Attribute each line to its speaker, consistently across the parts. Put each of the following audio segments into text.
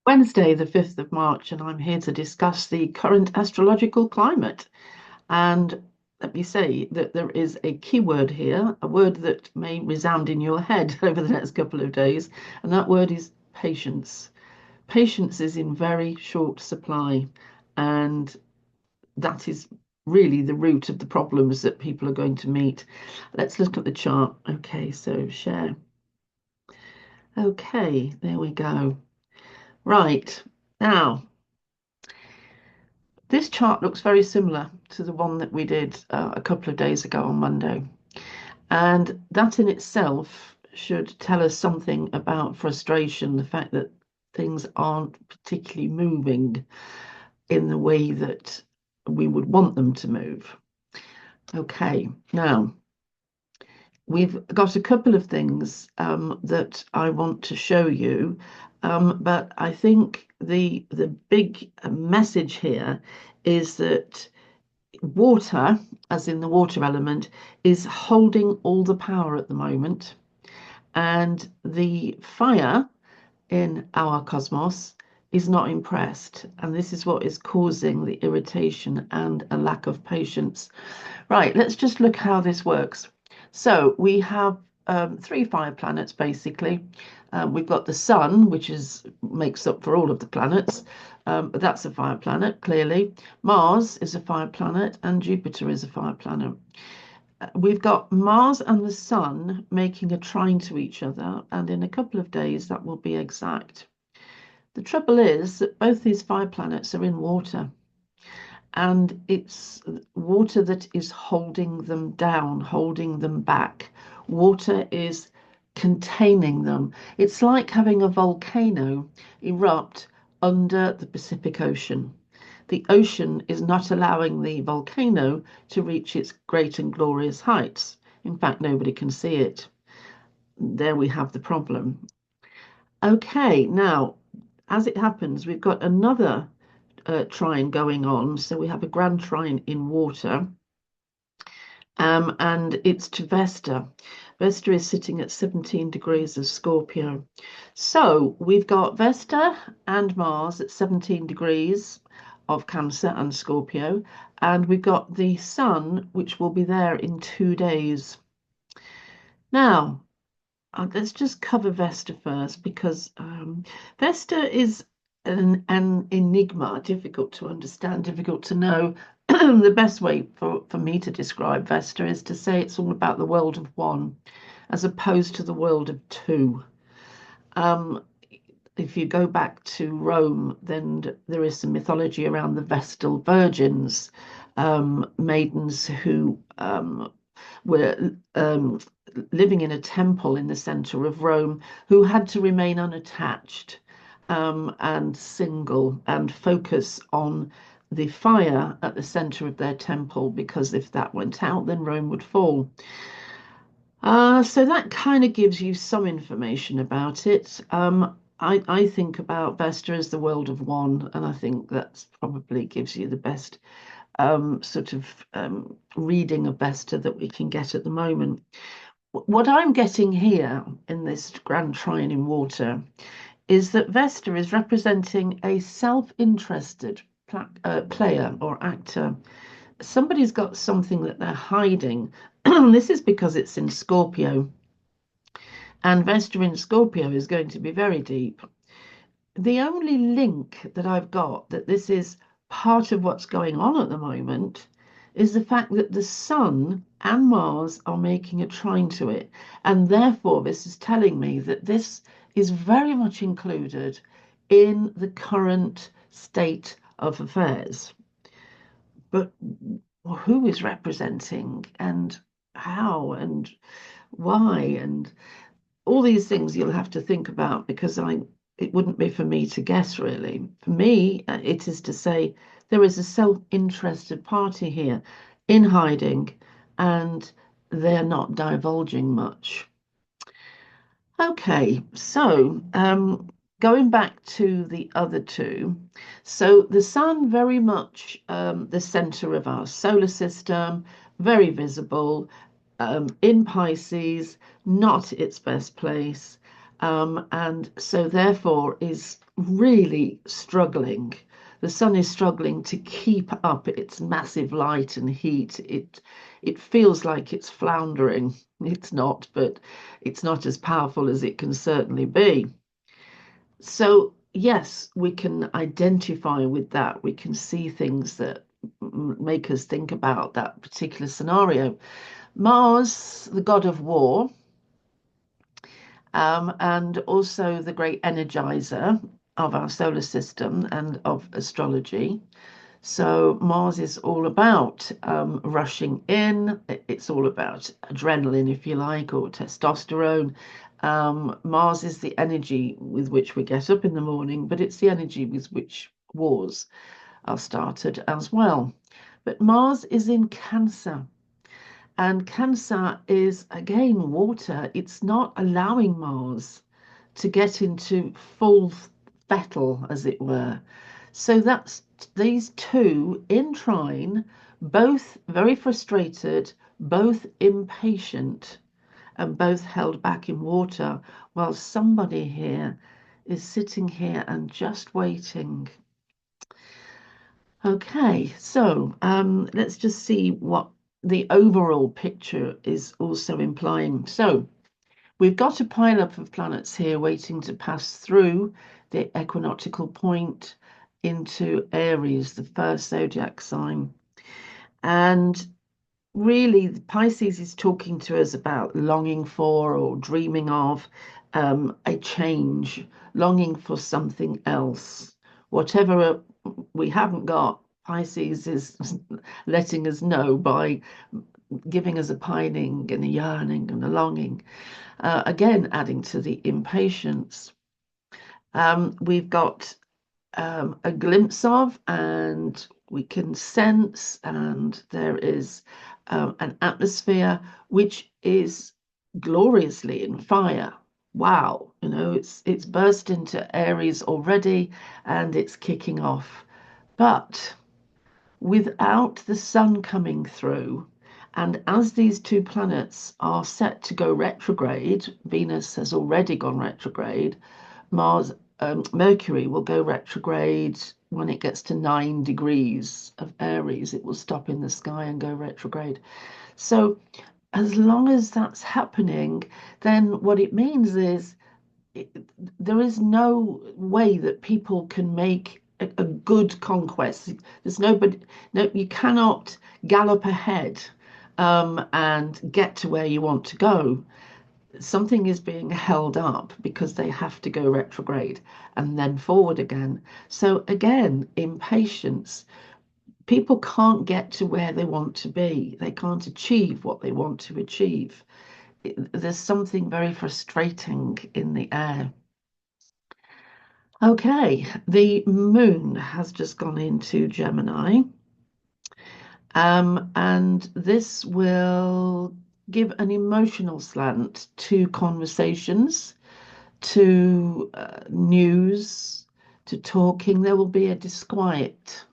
Speaker 1: Wednesday, the 5th of March, and I'm here to discuss the current astrological climate. And let me say that there is a keyword here, a word that may resound in your head over the next couple of days, and that word is patience. Patience is in very short supply, and that is really the root of the problems that people are going to meet. Let's look at the chart. Okay, so share. Okay, there we go. Right. Now, this chart looks very similar to the one that we did a couple of days ago on Monday. And that in itself should tell us something about frustration, the fact that things aren't particularly moving in the way that we would want them to move. Okay, now we've got a couple of things that I want to show you, but I think the big message here is that water, as in the water element, is holding all the power at the moment, and the fire in our cosmos is not impressed, and this is what is causing the irritation and a lack of patience. Right, let's just look how this works. So we have three fire planets basically. We've got the sun, which makes up for all of the planets. But that's a fire planet, clearly. Mars is a fire planet, and Jupiter is a fire planet. We've got Mars and the sun making a trine to each other, and in a couple of days that will be exact. The trouble is that both these fire planets are in water, and it's water that is holding them down, holding them back. Water is containing them. It's like having a volcano erupt under the Pacific Ocean. The ocean is not allowing the volcano to reach its great and glorious heights. In fact, nobody can see it. There we have the problem. Okay, now, as it happens, we've got another trine going on. So we have a grand trine in water, and it's to Vesta. Vesta is sitting at 17 degrees of Scorpio. So we've got Vesta and Mars at 17 degrees of Cancer and Scorpio, and we've got the Sun, which will be there in 2 days. Now, let's just cover Vesta first because Vesta is an enigma, difficult to understand, difficult to know. The best way for me to describe Vesta is to say it's all about the world of one as opposed to the world of two. Um, if you go back to Rome, then there is some mythology around the Vestal Virgins, maidens who were living in a temple in the center of Rome, who had to remain unattached and single and focus on the fire at the center of their temple, because if that went out, then Rome would fall. So that kind of gives you some information about it. I think about Vesta as the world of one, and I think that probably gives you the best sort of reading of Vesta that we can get at the moment. What I'm getting here in this grand trine in water is that Vesta is representing a self-interested player or actor. Somebody's got something that they're hiding. This is because it's in Scorpio, and Vesta in Scorpio is going to be very deep. The only link that I've got that this is part of what's going on at the moment is the fact that the Sun and Mars are making a trine to it. And therefore, this is telling me that this is very much included in the current state of affairs. But who is representing and how and why and all these things you'll have to think about, because it wouldn't be for me to guess really. For me, it is to say there is a self-interested party here in hiding, and they're not divulging much. Okay, so going back to the other two, so the sun very much the center of our solar system, very visible, in Pisces, not its best place. and so therefore is really struggling. The sun is struggling to keep up its massive light and heat. It feels like it's floundering. It's not, but it's not as powerful as it can certainly be. So yes, we can identify with that. We can see things that make us think about that particular scenario. Mars, the god of war, and also the great energizer of our solar system and of astrology. So Mars is all about rushing in. It's all about adrenaline, if you like, or testosterone. Mars is the energy with which we get up in the morning, but it's the energy with which wars are started as well. But Mars is in Cancer. And Cancer is, again, water. It's not allowing Mars to get into full battle, as it were. So that's these two in trine, both very frustrated, both impatient, and both held back in water, while somebody here is sitting here and just waiting. Okay, so let's just see what the overall picture is also implying. So we've got a pile-up of planets here waiting to pass through the equinoctial point into Aries, the first zodiac sign. And really, Pisces is talking to us about longing for or dreaming of a change, longing for something else. Whatever we haven't got, Pisces is letting us know by giving us a pining and a yearning and a longing. Again, adding to the impatience. We've got a glimpse of, and we can sense, and there is an atmosphere which is gloriously in fire. Wow, it's burst into Aries already, and it's kicking off. But without the sun coming through, and as these two planets are set to go retrograde, Venus has already gone retrograde, Mars, Mercury will go retrograde when it gets to 9 degrees of Aries. It will stop in the sky and go retrograde. So as long as that's happening, then what it means is there is no way that people can make a good conquest. There's nobody, no, you cannot gallop ahead and get to where you want to go. Something is being held up because they have to go retrograde and then forward again. So again, impatience. People can't get to where they want to be. They can't achieve what they want to achieve. There's something very frustrating in the air. Okay, the moon has just gone into Gemini. And this will give an emotional slant to conversations, to news, to talking. There will be a disquiet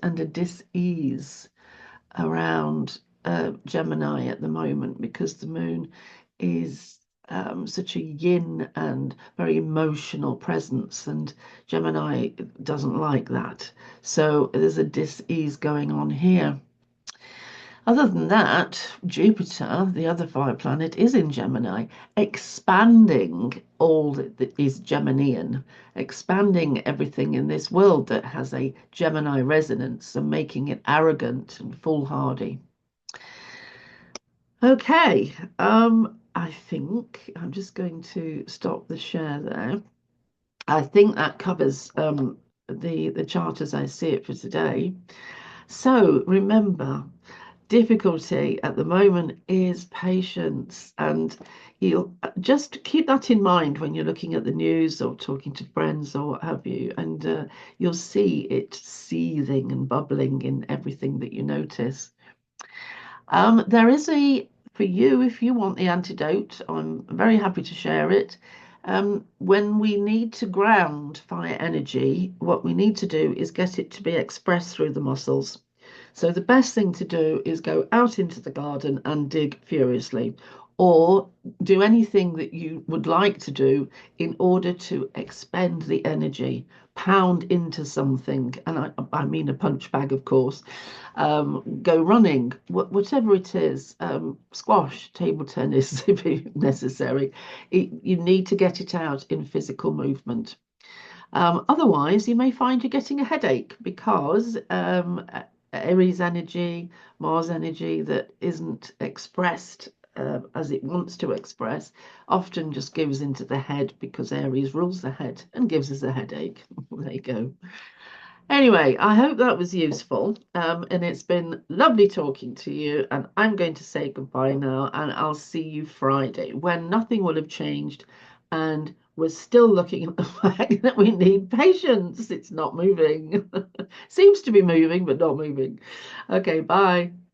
Speaker 1: and a dis-ease around Gemini at the moment because the moon is such a yin and very emotional presence, and Gemini doesn't like that. So there's a dis-ease going on here. Other than that, Jupiter, the other fire planet, is in Gemini, expanding all that is Geminian, expanding everything in this world that has a Gemini resonance and making it arrogant and foolhardy. Okay, I think I'm just going to stop the share there. I think that covers the chart as I see it for today. So remember, difficulty at the moment is patience, and you'll just keep that in mind when you're looking at the news or talking to friends or what have you, and you'll see it seething and bubbling in everything that you notice. There is for you, if you want the antidote, I'm very happy to share it. When we need to ground fire energy, what we need to do is get it to be expressed through the muscles. So the best thing to do is go out into the garden and dig furiously, or do anything that you would like to do in order to expend the energy, pound into something. And I mean a punch bag, of course. Go running, whatever it is, squash, table tennis, if necessary. You need to get it out in physical movement. Otherwise, you may find you're getting a headache because Aries energy, Mars energy that isn't expressed as it wants to express often just goes into the head because Aries rules the head and gives us a headache. There you go. Anyway, I hope that was useful. And it's been lovely talking to you. And I'm going to say goodbye now. And I'll see you Friday when nothing will have changed. And we're still looking at the fact that we need patience. It's not moving. Seems to be moving, but not moving. Okay, bye.